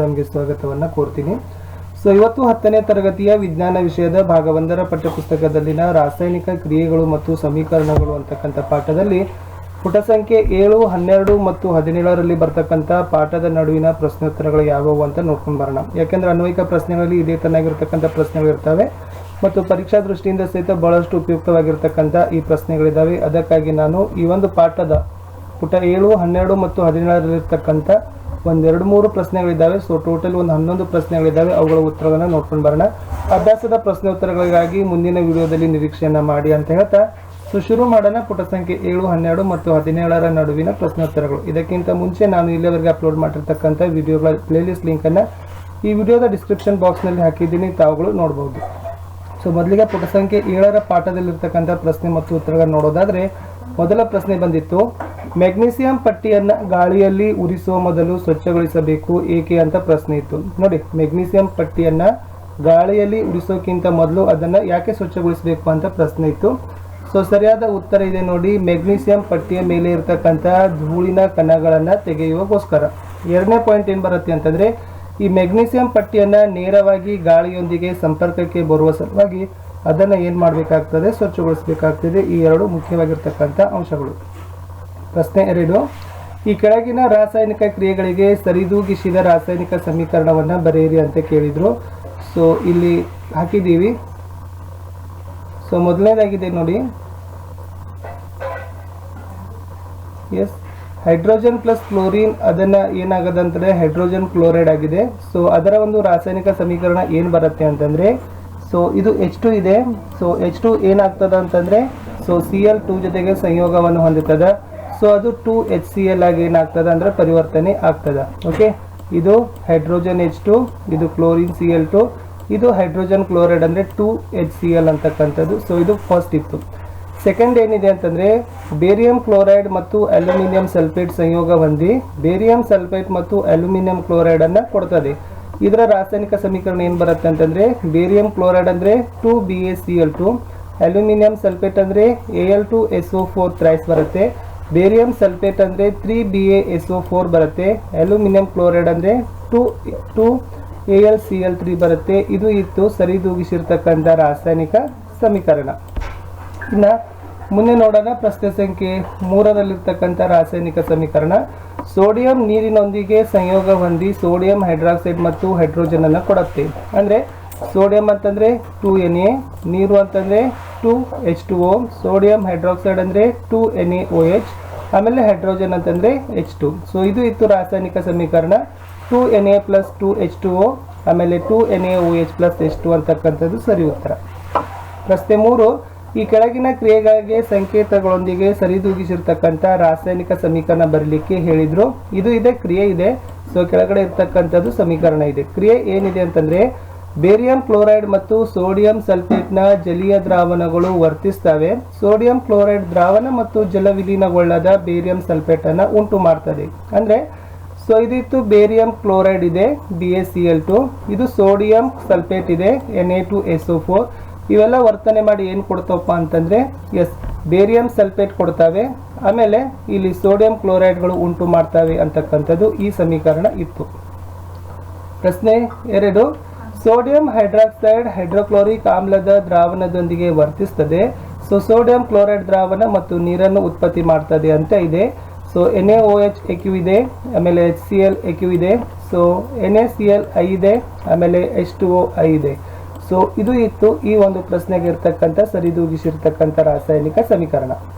ನಮಗೆ ಸ್ವಾಗತವನ್ನು ಕೋರ್ತೀನಿ. ಸೊ ಇವತ್ತು 10ನೇ ತರಗತಿಯ ವಿಜ್ಞಾನ ವಿಷಯದ ಭಾಗ 1ರ ಪಠ್ಯಪುಸ್ತಕದಲ್ಲಿನ ರಾಸಾಯನಿಕ ಕ್ರಿಯೆಗಳು ಮತ್ತು ಸಮೀಕರಣಗಳು ಅಂತಕ್ಕಂಥ ಪಾಠದಲ್ಲಿ ಪುಟ ಸಂಖ್ಯೆ 7, 12 ಮತ್ತು 17ರಲ್ಲಿ ಬರ್ತಕ್ಕಂಥ ಪಾಠದ ನಡುವಿನ ಪ್ರಶ್ನೋತ್ತರಗಳು ಯಾವುವು ಅಂತ ನೋಡ್ಕೊಂಡು ಬರೋಣ. ಯಾಕೆಂದ್ರೆ ಅನ್ವಯಿಕ ಪ್ರಶ್ನೆಗಳಲ್ಲಿ ಇದೇ ತನ್ನಾಗಿರ್ತಕ್ಕಂಥ ಪ್ರಶ್ನೆಗಳು ಇರ್ತವೆ ಮತ್ತು ಪರೀಕ್ಷಾ ದೃಷ್ಟಿಯಿಂದ ಸಹಿತ ಬಹಳಷ್ಟು ಉಪಯುಕ್ತವಾಗಿರ್ತಕ್ಕಂಥ ಈ ಪ್ರಶ್ನೆಗಳಿದ್ದಾವೆ. ಅದಕ್ಕಾಗಿ ನಾನು ಈ ಒಂದು ಪಾಠದ ಪುಟ 7, 12 ಮತ್ತು 17ರಲ್ಲಿರ್ತಕ್ಕಂಥ ಒಂದು 2-3 ಪ್ರಶ್ನೆಗಳಿದ್ದಾವೆ. ಸೊ ಟೋಟಲ್ ಒಂದು 11 ಪ್ರಶ್ನೆಗಳಿದ್ದಾವೆ. ಅವುಗಳ ಉತ್ತರಗಳನ್ನು ನೋಡ್ಕೊಂಡು ಬರೋಣ. ಅಭ್ಯಾಸದ ಪ್ರಶ್ನೋತ್ತರಗಳಿಗಾಗಿ ಮುಂದಿನ ವಿಡಿಯೋದಲ್ಲಿ ನಿರೀಕ್ಷೆಯನ್ನ ಮಾಡಿ ಅಂತ ಹೇಳ್ತಾ ಸೊ ಶುರು ಮಾಡೋಣ. ಪುಟ ಸಂಖ್ಯೆ 7, 12 ಮತ್ತು 17ರ ನಡುವಿನ ಪ್ರಶ್ನೋತ್ತರಗಳು. ಇದಕ್ಕಿಂತ ಮುಂಚೆ ನಾನು ಇಲ್ಲಿವರೆಗೆ ಅಪ್ಲೋಡ್ ಮಾಡಿರ್ತಕ್ಕಂಥ ವಿಡಿಯೋಗಳ ಪ್ಲೇಲಿಸ್ಟ್ ಲಿಂಕನ್ನು ಈ ವಿಡಿಯೋದ ಡಿಸ್ಕ್ರಿಪ್ಷನ್ ಬಾಕ್ಸ್ನಲ್ಲಿ ಹಾಕಿದ್ದೀನಿ, ತಾವುಗಳು ನೋಡಬಹುದು. ಸೊ ಮೊದಲಿಗೆ ಪುಟ ಸಂಖ್ಯೆ 7ರ ಪಾಠದಲ್ಲಿರ್ತಕ್ಕಂಥ ಪ್ರಶ್ನೆ ಮತ್ತು ಉತ್ತರಗಳನ್ನು ನೋಡೋದಾದ್ರೆ ಮೊದಲ ಪ್ರಶ್ನೆ ಬಂದಿತ್ತು, ಮೆಗ್ನೀಸಿಯಂ ಪಟ್ಟಿಯನ್ನು ಗಾಳಿಯಲ್ಲಿ ಉರಿಸುವ ಮೊದಲು ಸ್ವಚ್ಛಗೊಳಿಸಬೇಕು ಏಕೆ ಅಂತ ಪ್ರಶ್ನೆ ಇತ್ತು. ನೋಡಿ, ಮೆಗ್ನೀಸಿಯಂ ಪಟ್ಟಿಯನ್ನು ಗಾಳಿಯಲ್ಲಿ ಉರಿಸೋಕ್ಕಿಂತ ಮೊದಲು ಅದನ್ನು ಯಾಕೆ ಸ್ವಚ್ಛಗೊಳಿಸಬೇಕು ಅಂತ ಪ್ರಶ್ನೆ ಇತ್ತು. ಸೊ ಸರಿಯಾದ ಉತ್ತರ ಇದೆ ನೋಡಿ, ಮೆಗ್ನೀಸಿಯಂ ಪಟ್ಟಿಯ ಮೇಲೆ ಇರತಕ್ಕಂಥ ಧೂಳಿನ ಕಣಗಳನ್ನು ತೆಗೆಯುವಗೋಸ್ಕರ. ಎರಡನೇ ಪಾಯಿಂಟ್ ಏನು ಬರುತ್ತೆ ಅಂತಂದರೆ, ಈ ಮೆಗ್ನೀಸಿಯಂ ಪಟ್ಟಿಯನ್ನು ನೇರವಾಗಿ ಗಾಳಿಯೊಂದಿಗೆ ಸಂಪರ್ಕಕ್ಕೆ ಬರುವ ಸಲುವಾಗಿ ಅದನ್ನು ಏನು ಮಾಡಬೇಕಾಗ್ತದೆ, ಸ್ವಚ್ಛಗೊಳಿಸಬೇಕಾಗ್ತದೆ. ಈ ಎರಡು ಮುಖ್ಯವಾಗಿರ್ತಕ್ಕಂಥ ಅಂಶಗಳು. ಪ್ರಶ್ನೆ 2, ಈ ಕೆಳಗಿನ ರಾಸಾಯನಿಕ ಕ್ರಿಯೆಗಳಿಗೆ ಸರಿದೂಗಿಸಿದ ರಾಸಾಯನಿಕ ಸಮೀಕರಣವನ್ನು ಬರೆಯಿರಿ ಅಂತ ಕೇಳಿದರು. ಸೊ ಇಲ್ಲಿ ಹಾಕಿದ್ದೀವಿ. ಸೊ ಮೊದಲನೇದಾಗಿದೆ ನೋಡಿ, ಎಸ್ ಹೈಡ್ರೋಜನ್ ಪ್ಲಸ್ ಕ್ಲೋರಿನ್ ಅದನ್ನು ಏನಾಗದಂತಂದರೆ ಹೈಡ್ರೋಜನ್ ಕ್ಲೋರೈಡ್ ಆಗಿದೆ. ಸೊ ಅದರ ಒಂದು ರಾಸಾಯನಿಕ ಸಮೀಕರಣ ಏನು ಬರುತ್ತೆ ಅಂತಂದರೆ, ಸೊ ಇದು H2 ಇದೆ. ಸೊ H2 ಏನಾಗ್ತದೆ ಅಂತಂದರೆ, ಸೊ Cl2 ಜೊತೆಗೆ ಸಂಯೋಗವನ್ನು ಹೊಂದುತ್ತದೆ. ಸೊ ಅದು 2HCl ಆಗಿ ಏನಾಗ್ತದೆ ಅಂದರೆ ಪರಿವರ್ತನೆ ಆಗ್ತದೆ. ಓಕೆ, ಇದು ಹೈಡ್ರೋಜನ್ H2, ಇದು ಕ್ಲೋರಿನ್ Cl2, ಇದು ಹೈಡ್ರೋಜನ್ ಕ್ಲೋರೈಡ್ ಅಂದರೆ 2HCl ಅಂತಕ್ಕಂಥದ್ದು. ಸೊ ಇದು ಫಸ್ಟ್ ಇತ್ತು. ಸೆಕೆಂಡ್ ಏನಿದೆ ಅಂತಂದರೆ, ಬೇರಿಯಂ ಕ್ಲೋರೈಡ್ ಮತ್ತು ಅಲ್ಯೂಮಿನಿಯಂ ಸಲ್ಫೇಟ್ ಸಂಯೋಗ ಹೊಂದಿ ಬೇರಿಯಂ ಸಲ್ಫೇಟ್ ಮತ್ತು ಅಲ್ಯೂಮಿನಿಯಂ ಕ್ಲೋರೈಡನ್ನು ಕೊಡ್ತದೆ. ಇದರ ರಾಸಾಯನಿಕ ಸಮೀಕರಣ ಏನು ಬರುತ್ತೆ ಅಂತಂದರೆ, ಬೇರಿಯಂ ಕ್ಲೋರೈಡ್ ಅಂದರೆ 2BaCl2, ಅಲ್ಯೂಮಿನಿಯಂ ಸಲ್ಫೇಟ್ ಅಂದರೆ Al2SO4 ಥ್ರೈಸ್ ಬರುತ್ತೆ, ಬೇರಿಯಂ ಸಲ್ಫೇಟ್ ಅಂದರೆ 3BaSO4 ಬರುತ್ತೆ, ಅಲ್ಯೂಮಿನಿಯಂ ಕ್ಲೋರೈಡ್ ಅಂದರೆ 2AlCl3 ಬರುತ್ತೆ. ಇದು ಇತ್ತು ಸರಿದೂಗಿಸಿರ್ತಕ್ಕಂಥ ರಾಸಾಯನಿಕ ಸಮೀಕರಣ. ಇನ್ನು ಮುಂದೆ ನೋಡೋಣ ಪ್ರಶ್ನೆ ಸಂಖ್ಯೆ 3ರಲ್ಲಿರ್ತಕ್ಕಂಥ ರಾಸಾಯನಿಕ ಸಮೀಕರಣ. ಸೋಡಿಯಂ ನೀರಿನೊಂದಿಗೆ ಸಂಯೋಗ ಹೊಂದಿ ಸೋಡಿಯಂ ಹೈಡ್ರಾಕ್ಸೈಡ್ ಮತ್ತು ಹೈಡ್ರೋಜನ್ ಅನ್ನು ಕೊಡುತ್ತೆ. ಅಂದರೆ ಸೋಡಿಯಂ ಅಂತಂದರೆ 2Na, ನೀರು ಅಂತಂದರೆ 2H2O, ಸೋಡಿಯಂ ಹೈಡ್ರಾಕ್ಸೈಡ್ ಅಂದರೆ 2NaOH, ಆಮೇಲೆ ಹೈಡ್ರೋಜನ್ ಅಂತಂದರೆ H2. ಸೊ ಇದು ಇತ್ತು ರಾಸಾಯನಿಕ ಸಮೀಕರಣ. 2Na ಪ್ಲಸ್ 2H2O ಆಮೇಲೆ 2NaOH ಪ್ಲಸ್ H2 ಅಂತಕ್ಕಂಥದ್ದು ಸರಿ ಉತ್ತರ. ಪ್ರಶ್ನೆ 3, ಈ ಕೆಳಗಿನ ಕ್ರಿಯೆಗಳಿಗೆ ಸಂಕೇತಗಳೊಂದಿಗೆ ಸರಿದೂಗಿಸಿರ್ತಕ್ಕಂಥ ರಾಸಾಯನಿಕ ಸಮೀಕರಣ ಬರಲಿಕ್ಕೆ ಹೇಳಿದ್ರು. ಇದು ಇದೆ, ಕ್ರಿಯೆ ಇದೆ. ಸೊ ಕೆಳಗಡೆ ಇರ್ತಕ್ಕಂಥದ್ದು ಸಮೀಕರಣ ಇದೆ. ಕ್ರಿಯೆ ಏನಿದೆ ಅಂತಂದರೆ, ಬೇರಿಯಂ ಕ್ಲೋರೈಡ್ ಮತ್ತು ಸೋಡಿಯಂ ಸಲ್ಫೇಟ್ನ ಜಲೀಯ ದ್ರಾವಣಗಳು ವರ್ತಿಸ್ತವೆ. ಸೋಡಿಯಂ ಕ್ಲೋರೈಡ್ ದ್ರಾವಣ ಮತ್ತು ಜಲವಿಲೀನಗೊಳ್ಳದ ಬೇರಿಯಂ ಸಲ್ಫೇಟನ್ನು ಉಂಟು ಮಾಡ್ತದೆ. ಅಂದರೆ ಸೊ ಇದಿತ್ತು ಬೇರಿಯಂ ಕ್ಲೋರೈಡ್ ಇದೆ BaCl2, ಇದು ಸೋಡಿಯಂ ಸಲ್ಫೇಟ್ ಇದೆ Na2SO4. ಇವೆಲ್ಲ ವರ್ತನೆ ಮಾಡಿ ಏನು ಕೊಡ್ತವಪ್ಪ ಅಂತಂದರೆ, ಎಸ್ ಬೇರಿಯಂ ಸಲ್ಫೇಟ್ ಕೊಡ್ತವೆ, ಆಮೇಲೆ ಇಲ್ಲಿ ಸೋಡಿಯಂ ಕ್ಲೋರೈಡ್ಗಳು ಉಂಟು ಮಾಡ್ತವೆ ಅಂತಕ್ಕಂಥದ್ದು ಈ ಸಮೀಕರಣ ಇತ್ತು. ಪ್ರಶ್ನೆ 2, ಸೋಡಿಯಂ ಹೈಡ್ರಾಕ್ಸೈಡ್ ಹೈಡ್ರೋಕ್ಲೋರಿಕ್ ಆಮ್ಲದ ದ್ರಾವಣದೊಂದಿಗೆ ವರ್ತಿಸ್ತದೆ. ಸೊ ಸೋಡಿಯಂ ಕ್ಲೋರೈಡ್ ದ್ರಾವಣ ಮತ್ತು ನೀರನ್ನು ಉತ್ಪತ್ತಿ ಮಾಡ್ತದೆ ಅಂತ ಇದೆ. ಸೊ NaOH AQ ಇದೆ, ಆಮೇಲೆ HCl AQ ಇದೆ, ಸೊ NaCl ಇದೆ, ಆಮೇಲೆ H2O ಇದೆ. ಸೊ ಇದು ಇತ್ತು ಈ ಒಂದು ಪ್ರಶ್ನೆಗೆ ಇರ್ತಕ್ಕಂಥ ಸರಿದೂಗಿಸಿರ್ತಕ್ಕಂಥ ರಾಸಾಯನಿಕ ಸಮೀಕರಣ.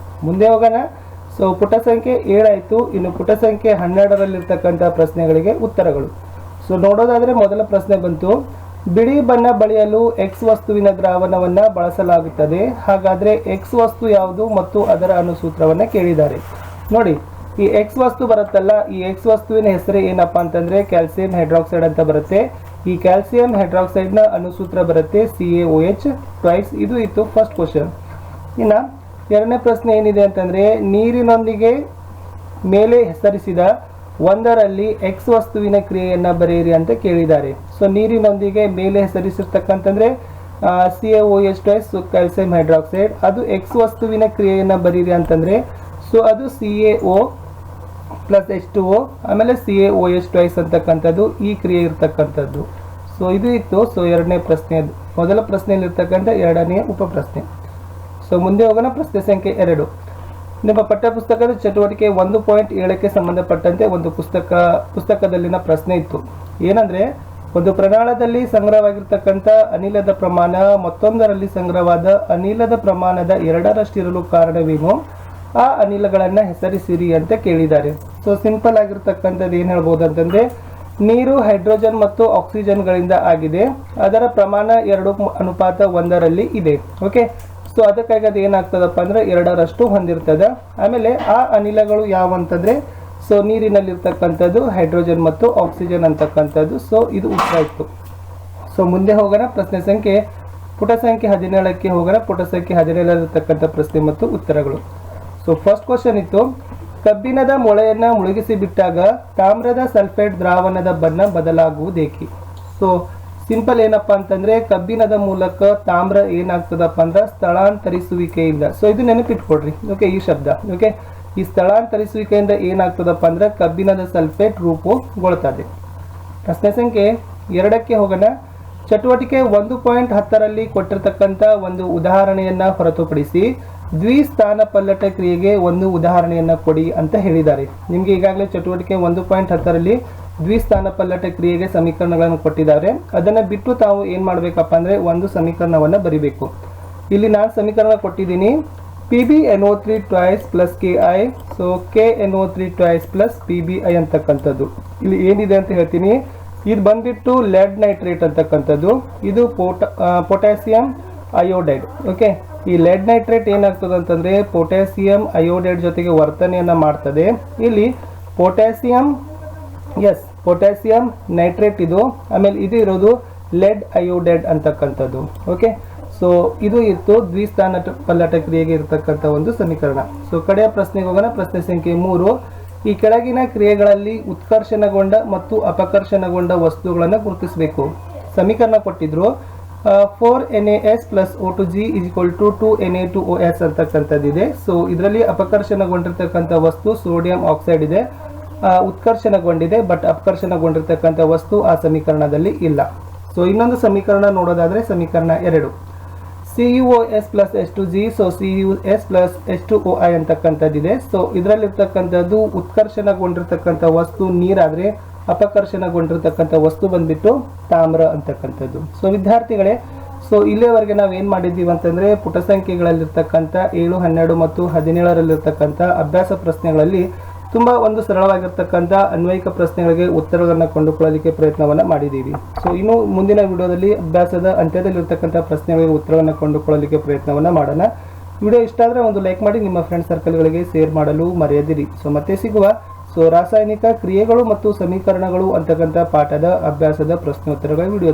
ಮುಂದೆ ಹೋಗೋಣ. ಸೊ ಪುಟ ಸಂಖ್ಯೆ 7 ಆಯಿತು. ಇನ್ನು ಪುಟ ಸಂಖ್ಯೆ 12ರಲ್ಲಿರ್ತಕ್ಕಂಥ ಪ್ರಶ್ನೆಗಳಿಗೆ ಉತ್ತರಗಳು. ಸೊ ನೋಡೋದಾದರೆ ಮೊದಲ ಪ್ರಶ್ನೆ ಬಂತು, ಬಿಳಿ ಬಣ್ಣ ಬಳಿಯಲು X ವಸ್ತುವಿನ ದ್ರಾವಣವನ್ನು ಬಳಸಲಾಗುತ್ತದೆ. ಹಾಗಾದರೆ X ವಸ್ತು ಯಾವುದು ಮತ್ತು ಅದರ ಅನುಸೂತ್ರವನ್ನು ಕೇಳಿದ್ದಾರೆ. ನೋಡಿ, ಈ X ವಸ್ತು ಬರುತ್ತಲ್ಲ, ಈ X ವಸ್ತುವಿನ ಹೆಸರು ಏನಪ್ಪ ಅಂತಂದರೆ ಕ್ಯಾಲ್ಸಿಯಂ ಹೈಡ್ರಾಕ್ಸೈಡ್ ಅಂತ ಬರುತ್ತೆ. ಈ ಕ್ಯಾಲ್ಸಿಯಂ ಹೈಡ್ರಾಕ್ಸೈಡ್ನ ಅನುಸೂತ್ರ ಬರುತ್ತೆ CaOH ಟ್ವೈಸ್. ಇದು ಇತ್ತು ಫಸ್ಟ್ ಕ್ವಶನ್. ಇನ್ನು ಎರಡನೇ ಪ್ರಶ್ನೆ ಏನಿದೆ ಅಂತಂದರೆ, ನೀರಿನೊಂದಿಗೆ ಮೇಲೆ ಹೆಸರಿಸಿದ ಒಂದರಲ್ಲಿ X ವಸ್ತುವಿನ ಕ್ರಿಯೆಯನ್ನು ಬರೆಯಿರಿ ಅಂತ ಕೇಳಿದ್ದಾರೆ. ಸೊ ನೀರಿನೊಂದಿಗೆ ಮೇಲೆ ಹೆಸರಿಸಿರ್ತಕ್ಕಂತಂದರೆ CaOH ಟ್ವೈಸ್ ಕ್ಯಾಲ್ಸಿಯಂ ಹೈಡ್ರಾಕ್ಸೈಡ್. ಅದು X ವಸ್ತುವಿನ ಕ್ರಿಯೆಯನ್ನು ಬರೀರಿ ಅಂತಂದರೆ ಸೊ ಅದು CaO ಪ್ಲಸ್ H2O ಆಮೇಲೆ CaOH ಟ್ವೈಸ್ ಅಂತಕ್ಕಂಥದ್ದು ಈ ಕ್ರಿಯೆ ಇರ್ತಕ್ಕಂಥದ್ದು. ಸೊ ಇದು ಇತ್ತು. ಸೊ ಎರಡನೇ ಪ್ರಶ್ನೆ, ಮೊದಲ ಪ್ರಶ್ನೆಯಲ್ಲಿ ಇರ್ತಕ್ಕಂಥ ಎರಡನೇ ಉಪಪ್ರಶ್ನೆ. ಸೊ ಮುಂದೆ ಹೋಗೋಣ. ಪ್ರಶ್ನೆ ಸಂಖ್ಯೆ 2. ನಿಮ್ಮ ಪಠ್ಯಪುಸ್ತಕದ ಚಟುವಟಿಕೆ 1.7ಕ್ಕೆ ಸಂಬಂಧಪಟ್ಟಂತೆ ಒಂದು ಪುಸ್ತಕದಲ್ಲಿನ ಪ್ರಶ್ನೆ ಇತ್ತು. ಏನಂದ್ರೆ, ಒಂದು ಪ್ರಣಾಳದಲ್ಲಿ ಸಂಗ್ರಹವಾಗಿರ್ತಕ್ಕಂಥ ಅನಿಲದ ಪ್ರಮಾಣ ಮತ್ತೊಂದರಲ್ಲಿ ಸಂಗ್ರಹವಾದ ಅನಿಲದ ಪ್ರಮಾಣದ 2ರಷ್ಟಿರಲು ಕಾರಣವೇನು? ಆ ಅನಿಲಗಳನ್ನ ಹೆಸರಿಸಿರಿ ಅಂತ ಕೇಳಿದ್ದಾರೆ. ಸೊ ಸಿಂಪಲ್ ಆಗಿರ್ತಕ್ಕಂಥದ್ದು ಏನು ಹೇಳ್ಬೋದು ಅಂತಂದ್ರೆ, ನೀರು ಹೈಡ್ರೋಜನ್ ಮತ್ತು ಆಕ್ಸಿಜನ್ಗಳಿಂದ ಆಗಿದೆ. ಅದರ ಪ್ರಮಾಣ 2:1 ಇದೆ. ಓಕೆ, ಸೊ ಅದಕ್ಕಾಗಿ ಅದು ಏನಾಗ್ತದಪ್ಪ ಅಂದ್ರೆ 2ರಷ್ಟು ಹೊಂದಿರ್ತದೆ. ಆಮೇಲೆ ಆ ಅನಿಲಗಳು ಯಾವಂತಂದ್ರೆ, ಸೊ ನೀರಿನಲ್ಲಿರ್ತಕ್ಕಂಥದ್ದು ಹೈಡ್ರೋಜನ್ ಮತ್ತು ಆಕ್ಸಿಜನ್ ಅಂತಕ್ಕಂಥದ್ದು. ಸೊ ಇದು ಉತ್ತರ ಇತ್ತು. ಸೊ ಮುಂದೆ ಹೋಗೋಣ. ಪ್ರಶ್ನೆ ಸಂಖ್ಯೆ ಪುಟ ಸಂಖ್ಯೆ 17ಕ್ಕೆ ಹೋಗೋಣ. ಪುಟ ಸಂಖ್ಯೆ 17 ಪ್ರಶ್ನೆ ಮತ್ತು ಉತ್ತರಗಳು. ಸೊ ಫಸ್ಟ್ ಕ್ವಶನ್ ಇತ್ತು, ಕಬ್ಬಿಣದ ಮೊಳೆಯನ್ನ ಮುಳುಗಿಸಿ ಬಿಟ್ಟಾಗ ತಾಮ್ರದ ಸಲ್ಫೇಟ್ ದ್ರಾವಣದ ಬಣ್ಣ ಬದಲಾಗುವುದೇಕೆ? ಸೊ ಸಿಂಪಲ್ ಏನಪ್ಪಾ ಅಂತಂದ್ರೆ, ಕಬ್ಬಿಣದ ಮೂಲಕ ತಾಮ್ರ ಏನಾಗ್ತದಪ್ಪ ಅಂದ್ರೆ ಸ್ಥಳಾಂತರಿಸುವಿಕೆಯಿಂದ. ಸೊ ಇದು ನೆನಪಿಟ್ಕೊಡ್ರಿ. ಓಕೆ, ಈ ಶಬ್ದ. ಓಕೆ, ಈ ಸ್ಥಳಾಂತರಿಸುವಿಕೆಯಿಂದ ಏನಾಗ್ತದಪ್ಪ ಅಂದ್ರೆ ಕಬ್ಬಿಣದ ಸಲ್ಫೇಟ್ ರೂಪುಗೊಳ್ತದೆ. ಪ್ರಶ್ನೆ ಸಂಖ್ಯೆ 2ಕ್ಕೆ ಹೋಗೋಣ. ಚಟುವಟಿಕೆ 1.10ರಲ್ಲಿ ಕೊಟ್ಟಿರ್ತಕ್ಕಂಥ ಒಂದು ಉದಾಹರಣೆಯನ್ನ ಹೊರತುಪಡಿಸಿ ದ್ವಿಸ್ಥಾನ ಪಲ್ಲಟ ಕ್ರಿಯೆಗೆ ಒಂದು ಉದಾಹರಣೆಯನ್ನ ಕೊಡಿ ಅಂತ ಹೇಳಿದ್ದಾರೆ. ನಿಮ್ಗೆ ಈಗಾಗಲೇ ಚಟುವಟಿಕೆ 1.10ರಲ್ಲಿ ದ್ವಿಸ್ಥಾನ ಪಲ್ಲಟ ಕ್ರಿಯೆಗೆ ಸಮೀಕರಣಗಳನ್ನು ಕೊಟ್ಟಿದ್ದಾರೆ. ಅದನ್ನ ಬಿಟ್ಟು ತಾವು ಏನ್ ಮಾಡ್ಬೇಕಪ್ಪ ಅಂದ್ರೆ ಒಂದು ಸಮೀಕರಣವನ್ನ ಬರಿಬೇಕು. ಇಲ್ಲಿ ನಾನು ಸಮೀಕರಣ ಕೊಟ್ಟಿದ್ದೀನಿ, PbNO3 twice plus KI. So KNO3 twice plus PbI ಅಂತಕ್ಕಂಥದ್ದು. ಇಲ್ಲಿ ಏನಿದೆ ಅಂತ ಹೇಳ್ತೀನಿ. ಇದು ಬಂದ್ಬಿಟ್ಟು ಲೆಡ್ ನೈಟ್ರೇಟ್ ಅಂತಕ್ಕಂಥದ್ದು. ಇದು ಪೊಟ್ಯಾಸಿಯಂ ಅಯೋಡೈಡ್. ಓಕೆ, ಈ ಲೆಡ್ ನೈಟ್ರೇಟ್ ಏನಾಗ್ತದೆ ಅಂತಂದ್ರೆ ಪೊಟ್ಯಾಸಿಯಂ ಅಯೋಡೈಡ್ ಜೊತೆಗೆ ವರ್ತನೆಯನ್ನ ಮಾಡ್ತದೆ. ಇಲ್ಲಿ ಪೊಟ್ಯಾಸಿಯಂ ನೈಟ್ರೇಟ್ ಇದು. ಆಮೇಲೆ ಇದು ಇರೋದು ಲೆಡ್ ಅಯೋಡೈಡ್ ಅಂತಕ್ಕಂಥದ್ದು. ಓಕೆ, ಸೊ ಇದು ಇತ್ತು ದ್ವಿಸ್ಥಾನ ಪಲ್ಲಟ ಕ್ರಿಯೆಗೆ ಇರತಕ್ಕಂಥ ಒಂದು ಸಮೀಕರಣ. ಸೊ ಕಡೆಯ ಪ್ರಶ್ನೆಗೆ ಹೋಗೋಣ. ಪ್ರಶ್ನೆ ಸಂಖ್ಯೆ 3. ಈ ಕೆಳಗಿನ ಕ್ರಿಯೆಗಳಲ್ಲಿ ಉತ್ಕರ್ಷಣಗೊಂಡ ಮತ್ತು ಅಪಕರ್ಷಣಗೊಂಡ ವಸ್ತುಗಳನ್ನು ಗುರುತಿಸಬೇಕು. ಸಮೀಕರಣ ಕೊಟ್ಟಿದ್ರು 4NaS plus O2G is equal to 2Na2OS ಅಂತಕ್ಕಂಥದ್ದಿದೆ. ಸೊ ಇದರಲ್ಲಿ ಅಪಕರ್ಷಣಗೊಂಡಿರ್ತಕ್ಕಂಥ ವಸ್ತು ಸೋಡಿಯಂ ಆಕ್ಸೈಡ್ ಇದೆ, ಉತ್ಕರ್ಷಣಗೊಂಡಿದೆ. ಬಟ್ ಅಪಕರ್ಷಣಗೊಂಡಿರ್ತಕ್ಕಂಥ ವಸ್ತು ಆ ಸಮೀಕರಣದಲ್ಲಿ ಇಲ್ಲ. ಸೊ ಇನ್ನೊಂದು ಸಮೀಕರಣ ನೋಡೋದಾದ್ರೆ ಸಮೀಕರಣ 2, CuOS plus H2G. So CuS plus H2OI ಅಂತಕ್ಕಂಥದ್ದಿದೆ. ಸೊ ಇದರಲ್ಲಿರ್ತಕ್ಕಂಥದ್ದು ಉತ್ಕರ್ಷಣಗೊಂಡಿರ್ತಕ್ಕಂಥ ವಸ್ತು ನೀರಾದ್ರೆ ಅಪಕರ್ಷಣಗೊಂಡಿರ್ತಕ್ಕಂಥ ವಸ್ತು ಬಂದ್ಬಿಟ್ಟು ತಾಮ್ರ ಅಂತಕ್ಕಂಥದ್ದು. ಸೊ ವಿದ್ಯಾರ್ಥಿಗಳೇ, ಸೊ ಇಲ್ಲಿಯವರೆಗೆ ನಾವು ಏನ್ ಮಾಡಿದ್ದೀವಿ ಅಂತಂದ್ರೆ ಪುಟ ಸಂಖ್ಯೆಗಳಲ್ಲಿರ್ತಕ್ಕಂಥ 7, 12 ಮತ್ತು 17ರಲ್ಲಿರ್ತಕ್ಕಂಥ ಅಭ್ಯಾಸ ಪ್ರಶ್ನೆಗಳಲ್ಲಿ ತುಂಬಾ ಒಂದು ಸರಳವಾಗಿರ್ತಕ್ಕಂಥ ಅನ್ವಯಿಕ ಪ್ರಶ್ನೆಗಳಿಗೆ ಉತ್ತರಗಳನ್ನು ಕೊಂಡುಕೊಳ್ಳಲಿಕ್ಕೆ ಪ್ರಯತ್ನವನ್ನ ಮಾಡಿದ್ದೀವಿ. ಸೊ ಇನ್ನು ಮುಂದಿನ ವಿಡಿಯೋದಲ್ಲಿ ಅಭ್ಯಾಸದ ಅಂತ್ಯದಲ್ಲಿರ್ತಕ್ಕಂಥ ಪ್ರಶ್ನೆಗಳಿಗೆ ಉತ್ತರವನ್ನು ಕೊಂಡುಕೊಳ್ಳಲಿಕ್ಕೆ ಪ್ರಯತ್ನವನ್ನ ಮಾಡೋಣ. ವಿಡಿಯೋ ಇಷ್ಟ ಆದ್ರೆ ಒಂದು ಲೈಕ್ ಮಾಡಿ, ನಿಮ್ಮ ಫ್ರೆಂಡ್ ಸರ್ಕಲ್ಗಳಿಗೆ ಶೇರ್ ಮಾಡಲು ಮರೆಯದಿರಿ. ಸೊ ಮತ್ತೆ ಸಿಗುವ. ಸೊ ರಾಸಾಯನಿಕ ಕ್ರಿಯೆಗಳು ಮತ್ತು ಸಮೀಕರಣಗಳು ಅಂತಕ್ಕಂಥ ಪಾಠದ ಅಭ್ಯಾಸದ ಪ್ರಶ್ನೋತ್ತರಗಳ ವಿಡಿಯೋದಲ್ಲಿ